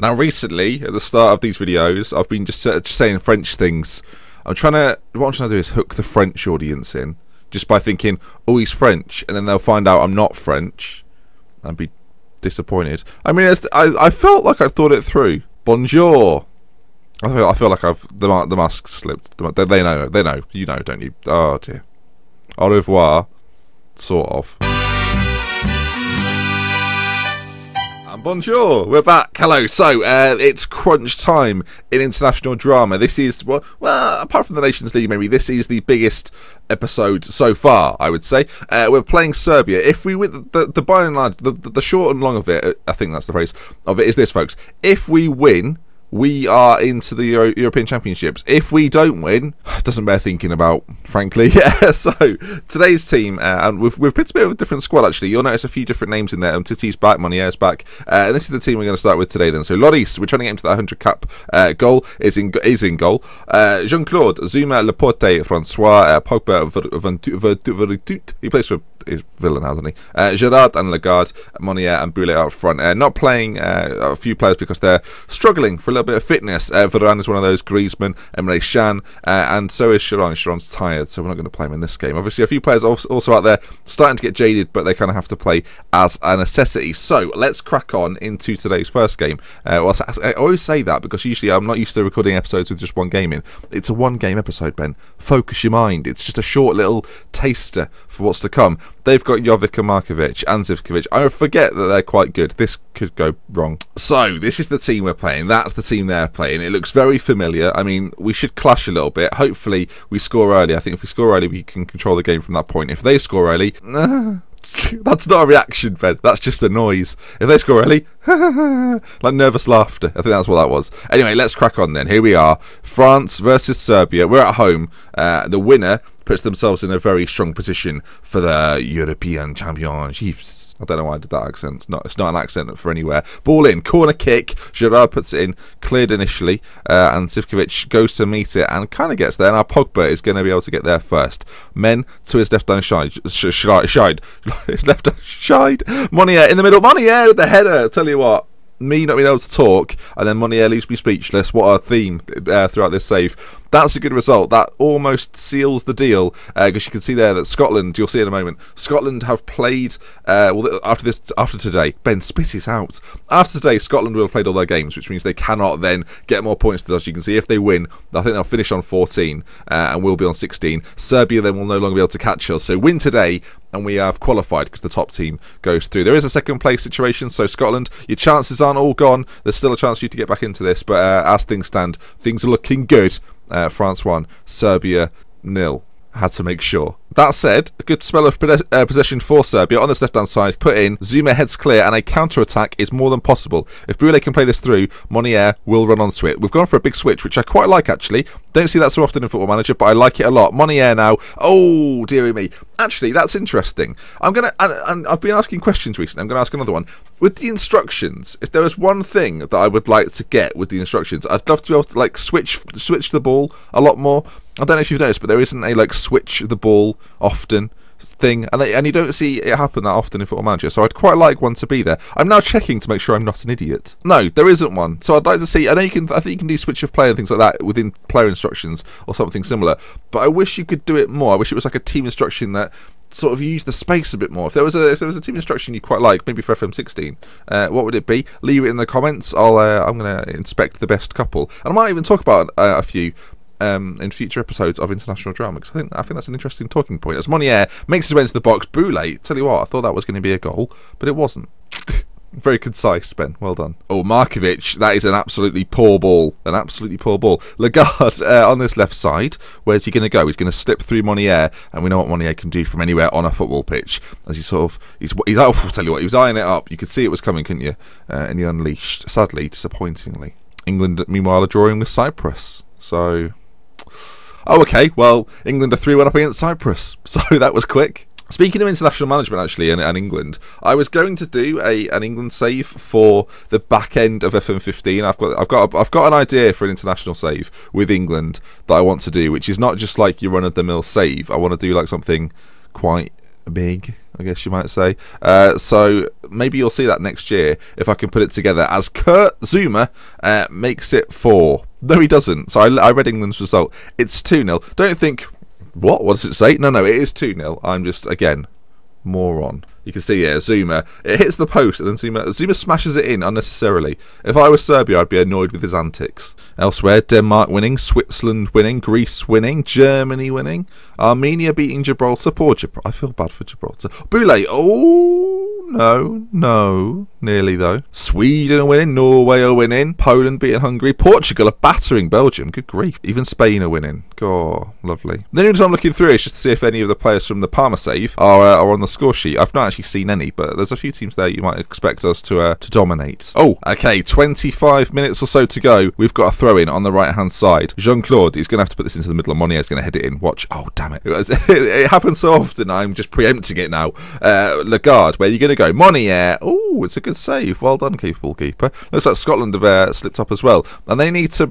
Now, recently, at the start of these videos, I've been just saying French things. What I'm trying to do is hook the French audience in, just by thinking, oh, he's French, and then they'll find out I'm not French, and be disappointed. I mean, I felt like I thought it through. Bonjour. I feel like the mask slipped. They know, you know, don't you? Oh dear. Au revoir, sort of. Bonjour, we're back. Hello. So it's crunch time in international drama. This is well, apart from the Nations League, maybe this is the biggest episode so far, I would say. We're playing Serbia. If we win, the by and large, the short and long of it, I think that's the phrase of it, is this, folks. If we win, we are into the European Championships. If we don't win, it doesn't bear thinking about, frankly. Yeah, so today's team, and we've picked a bit of a different squad, actually. You'll notice a few different names in there. Titi's back, Monier's back, and this is the team we're going to start with today then. So Loris, we're trying to get him to that 100 cap goal, is in goal. Jean-Claude, Zuma, Laporte, Francois, Pogba, Verdut, he plays for his Villa now, doesn't he? Gerard and Lagarde, Monier and Boulet out front. Not playing a few players because they're struggling for a little bit of fitness. Varane is one of those, Griezmann, Emre Can, and so is Sharon. Sharon's tired, so we're not going to play him in this game. Obviously, a few players also out there starting to get jaded, but they kind of have to play as a necessity. So let's crack on into today's first game. I always say that because usually I'm not used to recording episodes with just one game in. It's a one-game episode, Ben. Focus your mind. It's just a short little taster for what's to come. They've got Jovic and Markovic and Zivkovic. I forget that they're quite good. This could go wrong. So, this is the team we're playing. That's the team they're playing. It looks very familiar. I mean, we should clash a little bit. Hopefully, we score early. I think if we score early, we can control the game from that point. If they score early, that's not a reaction, Ben. That's just a noise. If they score early, like nervous laughter. I think that's what that was. Anyway, let's crack on then. Here we are. France versus Serbia. We're at home. The winner puts themselves in a very strong position for the European Championships. I don't know why I did that accent. It's not an accent for anywhere. Ball in, corner kick. Gerard puts it in, cleared initially, and Zivkovic goes to meet it and kind of gets there. Now Pogba is going to be able to get there first. Men to his left-hand side. His left-hand side. Monier in the middle. Monier with the header. Tell you what. Me not being able to talk, and then Monier leaves me speechless. What a theme throughout this save. That's a good result. That almost seals the deal, because you can see there that Scotland, you'll see in a moment, Scotland have played, well, after today, Ben, spit this out. After today, Scotland will have played all their games, which means they cannot then get more points than us. You can see if they win, I think they'll finish on 14, and we'll be on 16. Serbia then will no longer be able to catch us. So win today, and we have qualified because the top team goes through. There is a second place situation, so Scotland, your chances aren't all gone. There's still a chance for you to get back into this, but as things stand, things are looking good. France 1, Serbia 0. Had to make sure. That said, a good spell of possession for Serbia. On this left-hand side, put in, Zuma heads clear, and a counter-attack is more than possible. If Boulet can play this through, Monier will run onto it. We've gone for a big switch, which I quite like, actually. Don't see that so often in Football Manager, but I like it a lot. Monier now. Oh, dearie me. Actually, that's interesting. I've been asking questions recently. I'm going to ask another one. With the instructions, if there was one thing that I would like to get with the instructions, I'd love to be able to, like, switch the ball a lot more. I don't know if you've noticed, but there isn't a, like, switch the ball often thing, and you don't see it happen that often in Football Manager, so I'd quite like one to be there. I'm now checking to make sure I'm not an idiot. No, there isn't one, so I'd like to see. I think you can do switch of play and things like that within player instructions or something similar, but I wish you could do it more. I wish it was like a team instruction that sort of use the space a bit more. If there was a team instruction you quite like, maybe for FM16, what would it be? Leave it in the comments. I'm going to inspect the best couple, and I might even talk about a few in future episodes of International Drama, because I think that's an interesting talking point. As Monier makes his way into the box, Boulet, tell you what, I thought that was going to be a goal, but it wasn't. Very concise, Ben. Well done. Oh, Markovic, that is an absolutely poor ball. An absolutely poor ball. Lagarde on this left side. Where's he going to go? He's going to slip through Monier, and we know what Monier can do from anywhere on a football pitch. As he sort of, he's I'll tell you what, he was eyeing it up. You could see it was coming, couldn't you? And he unleashed. Sadly, disappointingly. England, meanwhile, are drawing with Cyprus. So, oh, okay. Well, England are 3-1 up against Cyprus. So that was quick. Speaking of international management, actually, and England, I was going to do an England save for the back end of FM15. I've got an idea for an international save with England that I want to do, which is not just like your run-of-the-mill save. I want to do like something quite big, I guess you might say. So maybe you'll see that next year if I can put it together as Kurt Zouma makes it 4. No, he doesn't. So I read England's result. It's 2-0. Don't think, what does it say? No, it is 2-0. I'm just, again, moron. You can see here, Zouma, it hits the post, and then Zouma smashes it in unnecessarily. If I was Serbia, I'd be annoyed with his antics. Elsewhere, Denmark winning, Switzerland winning, Greece winning, Germany winning, Armenia beating Gibraltar. Poor Gibraltar. I feel bad for Gibraltar. Boule, no, nearly though. Sweden are winning, Norway are winning, Poland beating Hungary, Portugal are battering Belgium. Good grief. Even Spain are winning. God, lovely. The only reason I'm looking through is just to see if any of the players from the Parma save are on the score sheet. I've not actually seen any, but there's a few teams there you might expect us to dominate. Oh, okay, 25 minutes or so to go. We've got a throw-in on the right-hand side. Jean-Claude, he's going to have to put this into the middle, and Monier's going to head it in. Watch. Oh, damn it. It happens so often, I'm just preempting it now. Lagarde, where are you going to go? Monnier. Oh, it's a good save. Well done, capable keeper. Looks like Scotland have slipped up as well. And they need to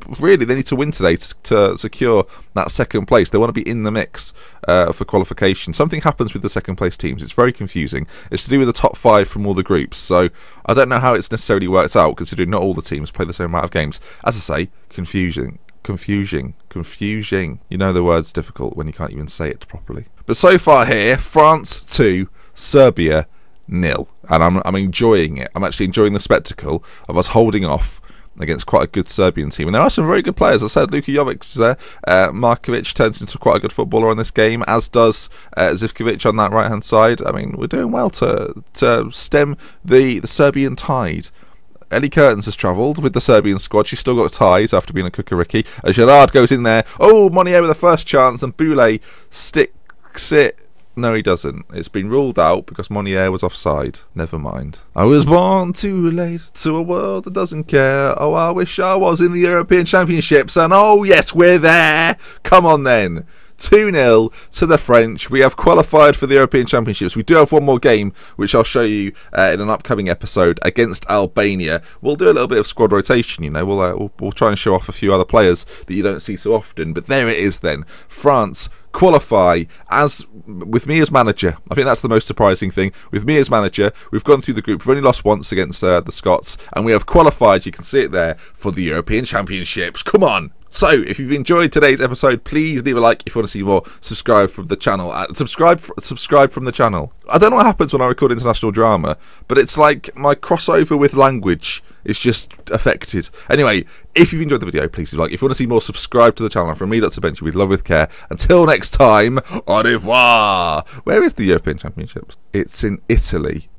win today to secure that second place. They want to be in the mix for qualification. Something happens with the second place teams. It's very confusing. It's to do with the top 5 from all the groups. So I don't know how it's necessarily worked out, considering not all the teams play the same amount of games. As I say, confusing. You know the word's difficult when you can't even say it properly. But so far here, France 2, Serbia 0. And I'm enjoying it. I'm actually enjoying the spectacle of us holding off against quite a good Serbian team. And there are some very good players. I said Luka Jovic is there. Markovic turns into quite a good footballer on this game, as does Zivkovic on that right-hand side. I mean, we're doing well to stem the Serbian tide. Ellie Curtains has travelled with the Serbian squad. She's still got ties after being a Kukariki. Gerard goes in there. Oh, Monnier with the first chance, and Boule sticks it. No, he doesn't. It's been ruled out because Monnier was offside. Never mind. I was born too late to a world that doesn't care. Oh, I wish I was in the European Championships. And oh, yes, we're there. Come on, then. 2-0 to the French. We have qualified for the European Championships. We do have one more game, which I'll show you in an upcoming episode against Albania. We'll do a little bit of squad rotation, you know. We'll try and show off a few other players that you don't see so often. But there it is then. France qualify with me as manager. I think that's the most surprising thing. With me as manager, we've gone through the group. We've only lost once against the Scots, and we have qualified, you can see it there, for the European Championships. Come on! So, if you've enjoyed today's episode, please leave a like. If you want to see more, subscribe from the channel. Subscribe from the channel. I don't know what happens when I record international drama, but it's like my crossover with language is just affected. Anyway, if you've enjoyed the video, please leave a like. If you want to see more, subscribe to the channel. From me, Dr. Benji, with love, with care. Until next time, au revoir. Where is the European Championships? It's in Italy.